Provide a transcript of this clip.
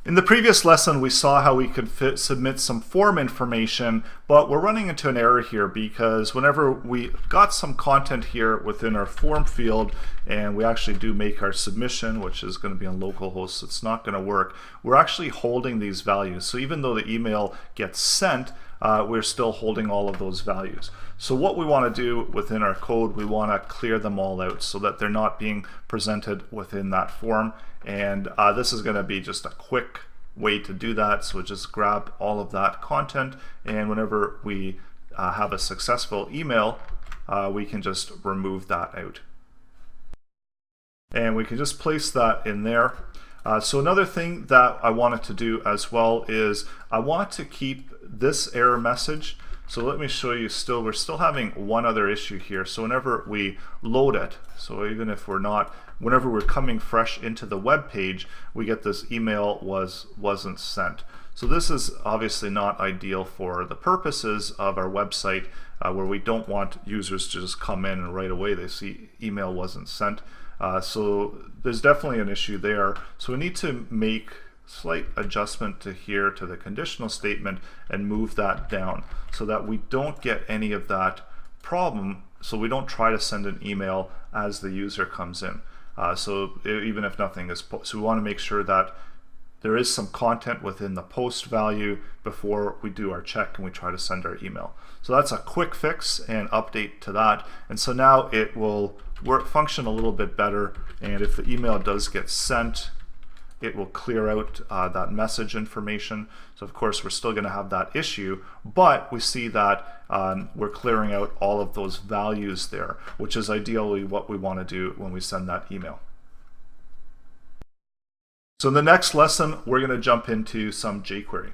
In the previous lesson, we saw how we could submit some form information, but we're running into an error here because whenever we got some content here within our form field and we actually do make our submission, which is going to be on localhost, so it's not going to work, we're actually holding these values. So even though the email gets sent, we're still holding all of those values. So what we want to do within our code, we want to clear them all out so that they're not being presented within that form. And this is going to be just a quick way to do that. So just grab all of that content, and whenever we have a successful email, we can just remove that out. And we can just place that in there. So another thing that I wanted to do as well is I want to keep this error message. So let me show you, we're still having one other issue here. So whenever we load it, so even if whenever we're coming fresh into the web page, we get this email wasn't sent. So this is obviously not ideal for the purposes of our website, where we don't want users to just come in and right away they see email wasn't sent. So there's definitely an issue there. So we need to make slight adjustment to here to the conditional statement and move that down so that we don't get any of that problem, so we don't try to send an email as the user comes in. So even if nothing is so we want to make sure that there is some content within the post value before we do our check and we try to send our email. So that's a quick fix and update to that, and so now it will function a little bit better, and if the email does get sent, it will clear out that message information. So of course we're still going to have that issue, but we see that we're clearing out all of those values there, which is ideally what we want to do when we send that email. So in the next lesson, we're going to jump into some jQuery.